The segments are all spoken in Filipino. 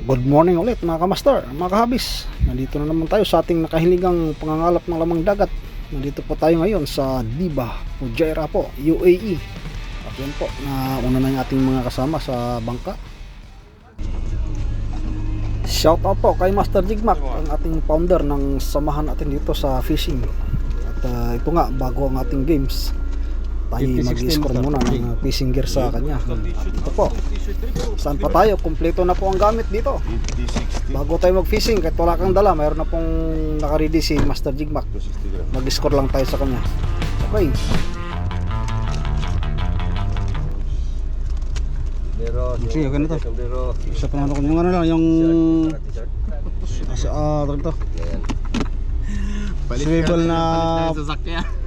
Good morning ulit mga kamaster, mga kahabis. Nandito na naman tayo sa ating nakahiligang pangangalap ng lamang dagat. Nandito po tayo ngayon sa Diba, Fujairah po, UAE. At yan po, nauna na yung ating mga kasama sa bangka. Shout out po kay Master Jigmac, ang ating founder ng samahan natin dito sa fishing. At ito nga, bago ang ating games, tayo mag-score muna ng fishing gear sa kanya. Ito po, saan pa tayo? Kompleto na po ang gamit dito. Bago tayo mag-fishing, kahit wala kang dala, mayroon na pong nakaready si Master Jigmac. Mag-score lang tayo sa kanya. Okay. Sige, okay na to. Isa pa naman yung ano lang, yung ito. Swivel na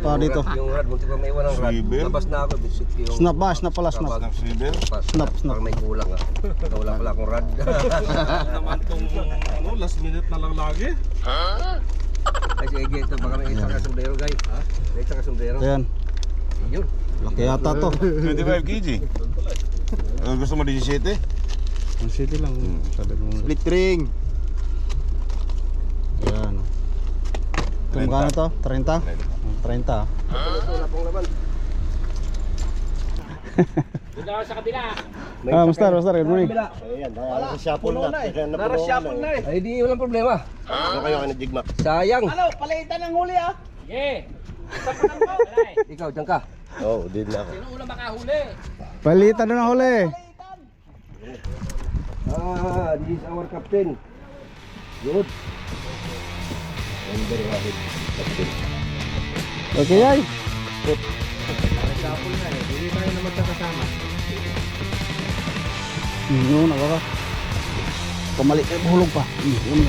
pa dito. Yung rad, munti pa may iwan ng rad. Labas na ako, bisit yung... Snap ba? Snap pala, snap. Snap. Parang may kulang ah. Wala pala akong rad. Naman tong last minute na lang lagi. Ay sige, ito baka may isang kasumbrero guys. May isang kasumbrero. Ayan. Yun. Laki yata to. 25 kg. Gusto mo 17? Ang city lang. Sabi mo. Split ring. Ayan. Kumukha to? 30? 30. Wala pong laban. Master, good morning. Ayan, narasyapon na. Narasyapon na eh. Ay di walang problema. Ano kayo ka na Jigmac? Sayang. Ano, palitan ng huli ah. Yeah. Ikaw, dyan ka. Oo, din na ako. Sino unang makahuli? Palitan na huli. This is our captain. Good. Number 1 captain. Okay, ay. Narasyapon na eh. Hindi tayo na magkakasama. Yun, ako. Pamali, hulog pa. Yun.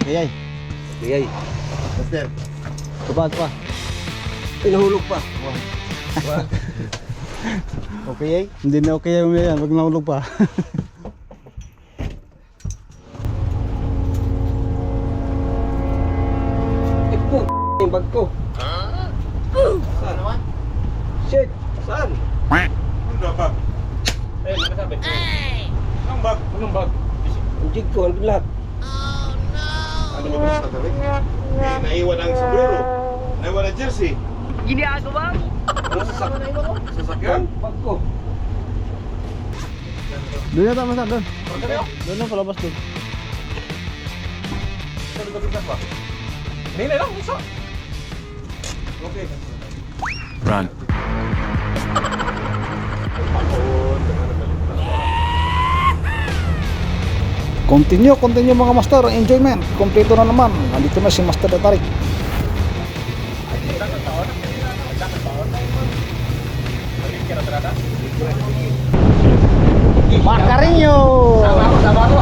Okay, ay. Biyay. Master. Tubad pa. Pinuhulog pa. Okay, ay. Hindi na okay yan. Wag nahulog pa. Ipo, yung bag ko. Saan naman? Shit, saan? Ano bag? Nakasabi. Anong bag? Anong bag? Ang jig ko, ang lahat. Ano ba gusto sa tabi? Naiwan ang sombrero. Naiwan ang jersey. Ginagawa mo? Sasakyan? Bag ko. Doon yata, Master. Doon. Doon lang, palabas doon. Hindi lang, isa. Okay. Run. Continue mga master, enjoyment. Kompleto na naman. Nandito na si Master Datarik. Macarinho. Sama ko.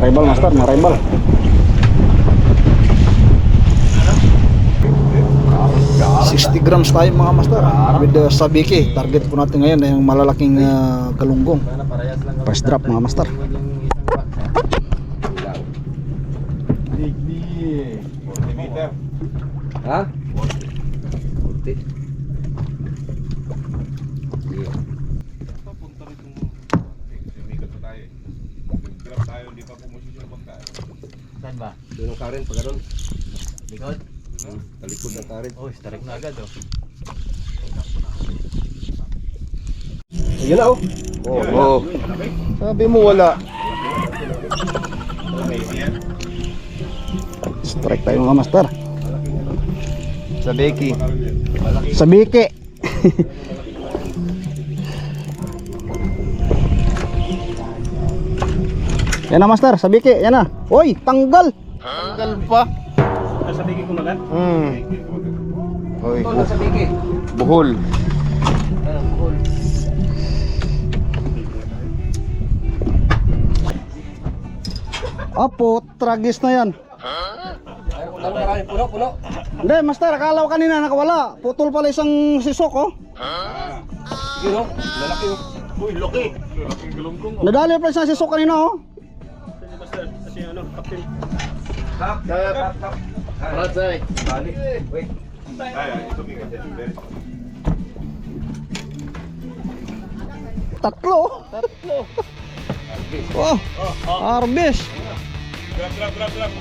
Arrival master, arrival. $60 grams tayo mga master with the sabiki. Target po natin ngayon ay yung malalaking galunggong. First drop mga master. Digni. 40 meter. Ha? 40. Papunta rin itong... Sumikat pa tayo. Grab tayo, hindi pa pumusyon yung pagkain. Saan ba? Doon ang karin, pag ganun. Likod? Talikod ng karin. Oh, starik na agad oh. Ayun na oh. Oo. Sabi mo wala. Strike tayo mga master. Sa Becky. Sabiki. Yan na master, sabiki, yan na. Oy, tanggal. Tanggal pa. Sasabihin ko na gan? Oy, Ito na sa bigi. buhol. Cool. Apo, tragis na yan. Ano marami puno? Hindi, master, akala ko kanina nakawala. Putol pala isang sisok, oh. Yun oh, lalaki oh. Uy, laki. Laking galunggong. Nadali pa isang sisok kanina, oh. Kasi ano, captain. Kap. Balik. Wait. Ay, ito bigat yan. Tatlo. Oh, harvest. Grab.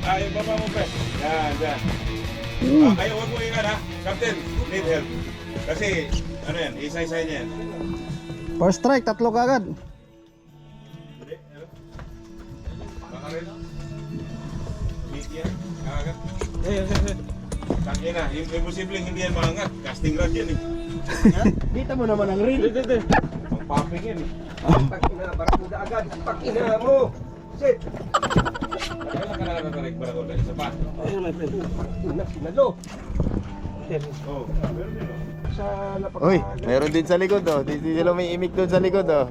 Ay, baba mo, pre. Yan, yan. Ayaw, huwag mo ingat, ha? Captain, need help. Kasi, ano yan, isa-isa niya yan. First strike, tatlo kagad. Baka rin. Meet yan, kagad. Tangina, imposibleng hindi yan maangat. Casting rod yan, eh. Kita mo naman ang reel. Ang popping yan, eh. Pakina, barakuda agad. Pakina mo. Shit. Kailan ka nakakatarik para ko isa pa? Ayun, my friend. Pakina, sinalo. Oh, meron din, oh. Sa napaka... Uy, meron din sa likod oh. Di sila may imik doon sa likod oh.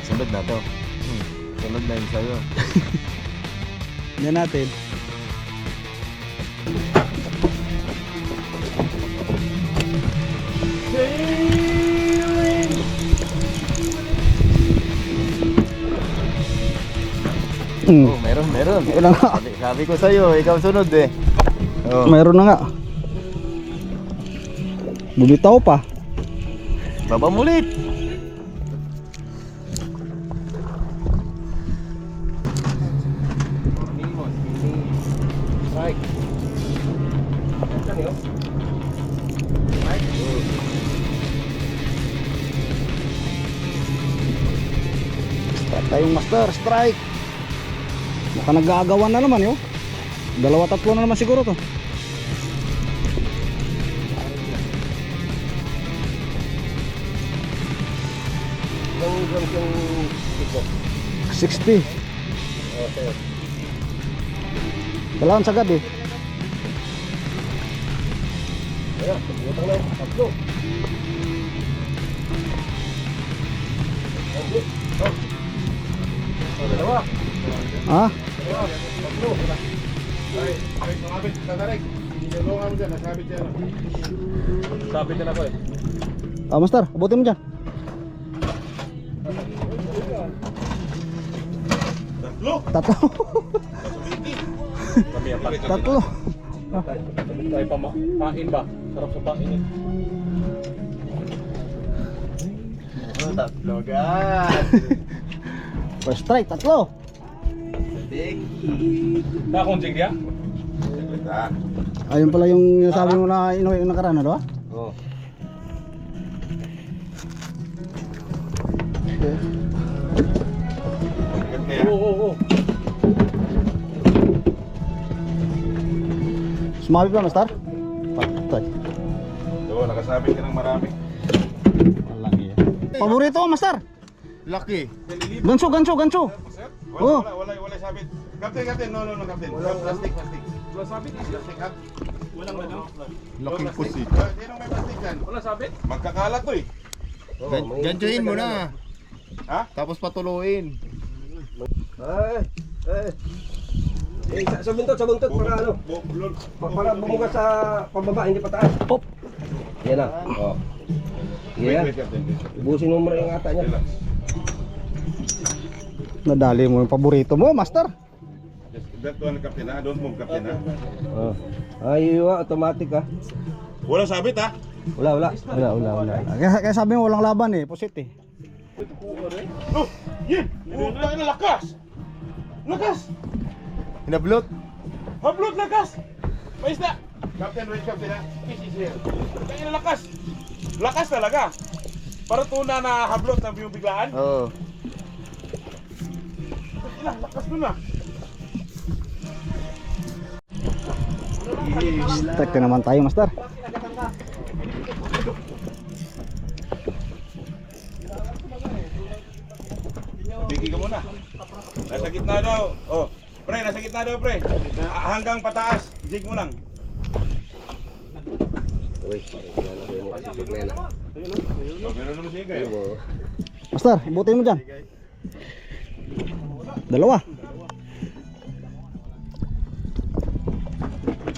Sunod na to. Sunod na yung sa'yo. Yan natin. Oh, meron. Wala nga. Sabi ko sa'yo, ikaw sunod eh. Oh. Mayroon na nga. Bumitaw pa. Babamulit. Right. Yan yun. Strike tayong master, strike. Baka nag-aagawan na naman yun. Dalawa tatlo na naman siguro to. Yung grams yung ito. 60. Okay. Kailangan sagad eh. Ayan, pagkutang na. Tatlo. Dalawa. Ha? Tatlo. Ay, sumabit, tatarik. Tinulungan mo dyan, nasabit dyan. Sabit na ako eh. Ah, master, abutin mo dyan. Tatlo! Tatlo. Kami ang Tatlo. tayo pa pain ba? Sarap sa pain eh. Oh, tatlo agad. First strike, tatlo. Na akong jig dia? Ayun pala yung sabi mo na inuwi yung nakaraan na doon. Oh. Oo. Sumabit ba, master? Patay. Oo, nakasabit ka ng marami. Walang iya. Paborito mo, master? Lucky. Ganso. Oh. Wala sabit. Captain, no, Captain. Plastic. Wala sabit eh. Plastic, ha? Walang ano. Lucky pussy. Sino may plastic dyan? Wala sabit? Magkakalat to, eh. Gantuin mo na. Ha? Tapos patuluin. Sa buntot para ano? Para bumuga sa pababa, hindi pataas. Pop. Yan na. Oh. Yan. Wait, Captain. Ubusin mo muna yung ata niya. Relax. Nadali mo yung paborito mo, master. That one, Captain, ha? Don't move, Captain, ha? Oh. Ay, automatic ah. Wala sabit, ha? Wala. Kaya sabi mo walang laban eh, pusit eh. Oh! Yan! Puta na, lakas! Lakas! Hinablot. Hablot, lakas! Mais na! Captain, wait, Captain, ha? Fish is here. Kaya na lakas! Lakas talaga! Para tuna na hablot na yung biglaan. Oo. Lakas nun, ha? Strike na naman tayo, master. Bigi ka muna. Nasa gitna daw. Oh, pre, nasa gitna daw, pre. Hanggang pataas. Jig mo lang. Uy, Oh, meron naman siya kayo. Master, ibutin mo dyan. Dalawa.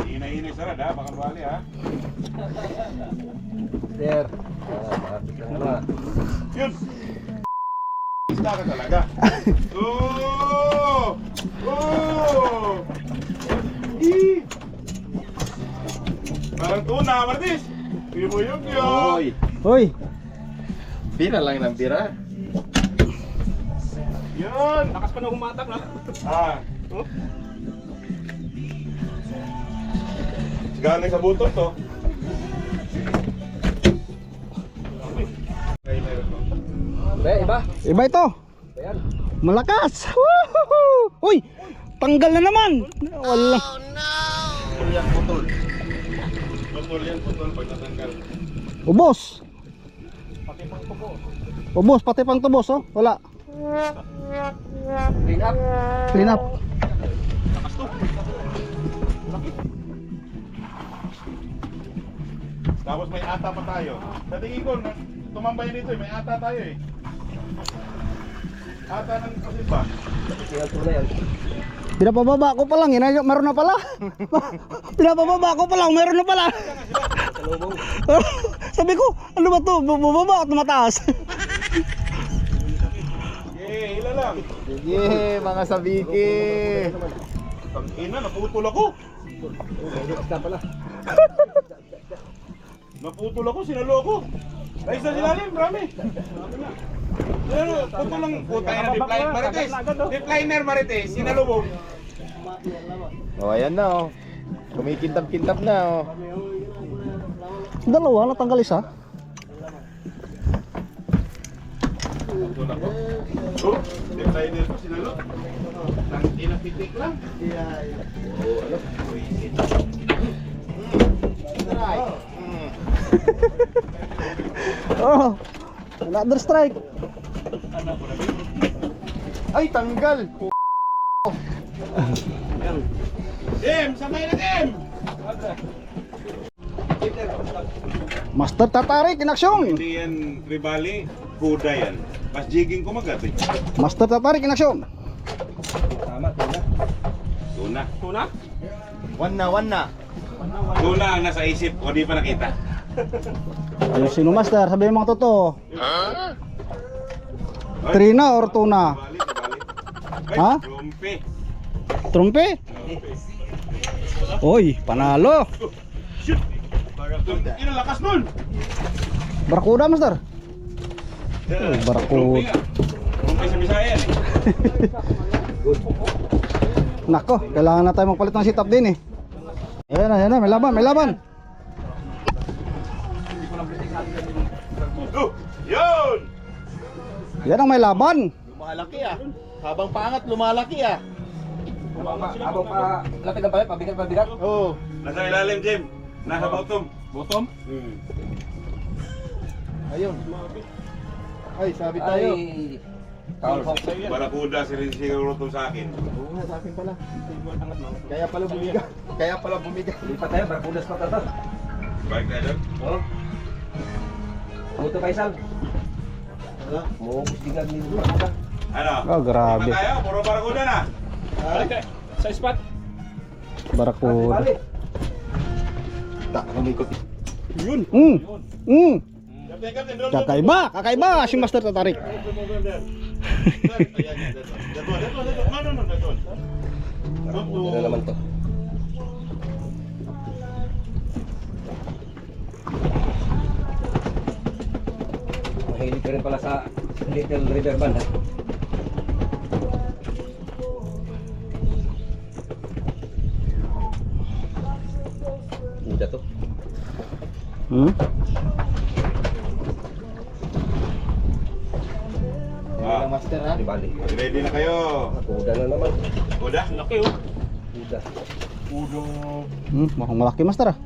Hina-hina sarad, ha? Baka bali, ha? Sir. Malapit lang na. Yun! Isda ka talaga. Oh! Oh! Walang tuna, Martis. Yuyog yun. Hoy, Pira lang ng pira. Yun. Lakas pa na humatak na. Ah. Oh. Galing sa butot to. iba ito. Malakas. Woohoo! Uy, tanggal na naman. Wala. Putol yan, putol. Putol yan, putol pag natanggal. Ubos. Ubos, pati pang tubos, oh. Wala. Clean up. Tapos may ata pa tayo. Sa tingin ko, tumambay dito eh. May ata tayo eh. Ata ng kasilba. Pinapababa ko pa lang, meron na pala. Pinapababa ko pa lang, meron na pala. Sabi ko, ano ba to? Bumaba at mataas. Okay, hila lang. Sige, mga sabiki. Tangina, naputol ako. Naputol ako, sinalo ako. Ay, sa silalim, marami. Ano, putol lang. Putay na, deep-liner Marites. Deep-liner Marites, sinalubog. Oh, ayan na oh. Kumikintab-kintab na oh. Dalawa, natanggal isa. Putol ako. Oh, deep-liner pa sinalo. Tangina, pitik lang. Oh, ano? Oh, another strike. Ay, tanggal. Dem, samay na Dem! Master Tatarik in action. Hindi yan ribali, kuda yan. Mas jigging kumagat eh. Master Tatarik in action. Tuna. Tuna? One na. Tuna ang nasa isip o di pa nakita. Ayun, sino master? Sabihin mo ang totoo. Trina or tuna? Ay, Ha? Rumpi. Trumpe? Oy, panalo. Shoot! Ino lakas nun! Barakuda, master. Oh, barakuda. Rumpi sa Bisayan eh. Nako, kailangan na tayo magpalit ng sit-up din eh. Ayan na, may laban. Oh, yun! Yan ang may laban. Lumalaki ah. Habang pangat, lumalaki ah. Habang pa lapit ng pabigat, pabigat. Oh. Nasa ilalim, Jim. Nasa bottom. Bottom? Ayun. Ay, sabi tayo. Barakuda si rin siguro to sa akin. Oo nga, sa akin pala. Kaya pala bumiga. Lipat tayo, barakudas pa tatas. Baik tayo doon. Oh. Buto Faisal. Wala. Mo bigat ni barakuda. Ano? Oh, grabe. Lipat tayo, puro barakuda na. Balik tayo. Sa spot. Barakuda. Balik. Tak, umikot. Kapten, doon. Kakaiba si Master Tatarik. Ano naman to? Mahilig ka rin pala sa Little River Band ha? Muda to. Ah, Master ha. Di bali. ready na kayo. Kuda na naman. Kuda? Laki oh. Kuda. Mukhang malaki, Master ah.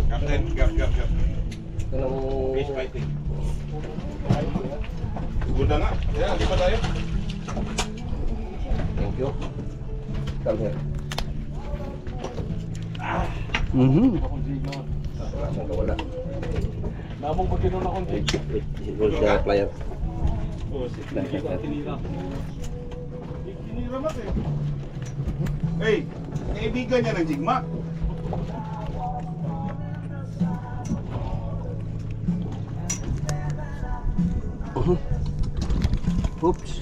Kapten, gap. Ito nang... Fish fighting. Kuda nga. Kaya, lipat tayo. Thank you. Come here. Wala siyang kawala. Namong pagkinon akong jig. Hold the plier. Hiniramat eh. Hey, kaibigan niya ng jigma. Oops.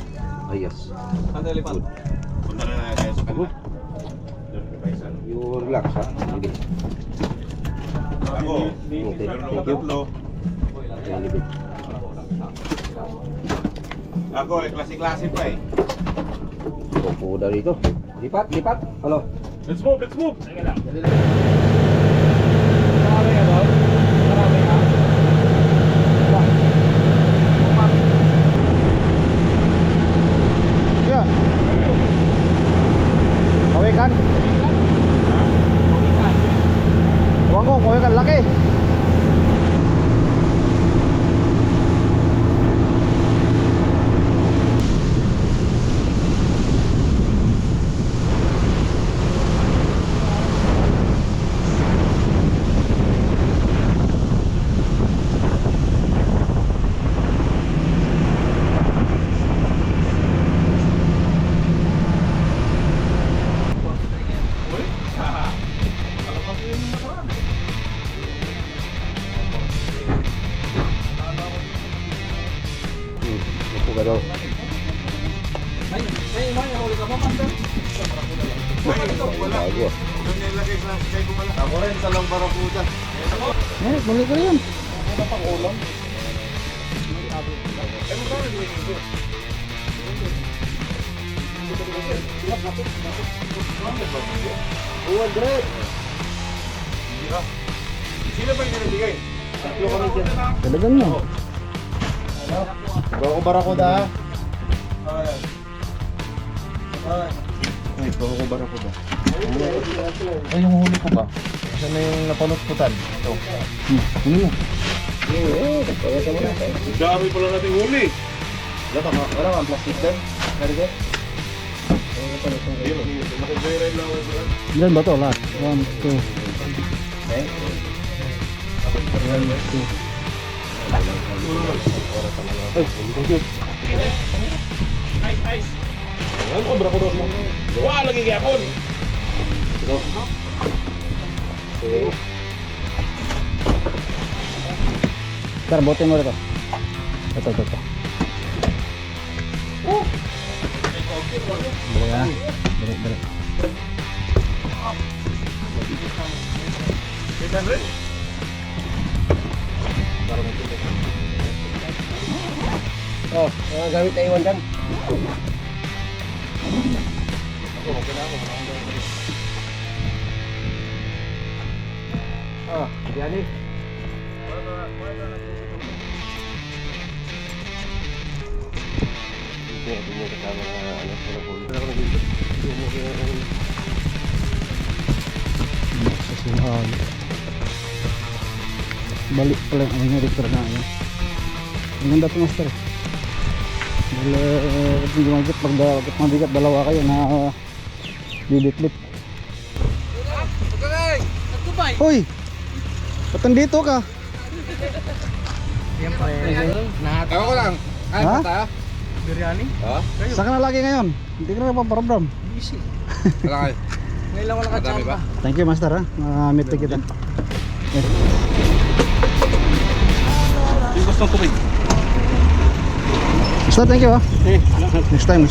Ayos. Sandali pa. Punta na tayo sa kanila. Doon kay Paisan. You relax ha. Hindi. Ako. Okay. Meron Thank ako you. tatlo. Hindi. Ako, klase-klase pa eh. Upo daw dito. Lipat, lipat. Halo. Let's move, let's move. Yan. Kawikan. Huwag ko, kawikan laki. Upo ka daw. Bago ah. Ako rin sa Long Barakuda. Mali ko yan. Sino ba yung nabigay? Talagang mo. Long Barakuda. Ay, Long Barakuda. Ay, yung huli ko ba? Saan na yung napalutputan? Ito. Ang dami pala nating huli. Wala kang plastic din? Karige? Nakabayran lang ako sila. Ilan ba ito lahat? 1, 2, Eh? 1, 2. Ice, ice. Ano ko, brakudos mo? Wala lagi gapon. Sir, bote mo rito. Ito. Dali ha. Dali. Kita rin. Oh, gamit na iwan dyan. Ah, yan eh. Sasihan. Balik pala ang mga rektor na yan. Ang ganda ito master. Dahil hindi magigit pag mabigat dalawa kayo na bibit-bit. Hoy! Ba't nandito ka? Ako ko lang. Ha? tayo? Biryani? Ha? Saan ka na lagi ngayon? Hindi ka na napaparamdam. Wala kayo. Ngayon lang wala ka Madami ba? Thank you master ha. Na-meet na kita. Yung gustong tubig. Master, thank you ha. Next time.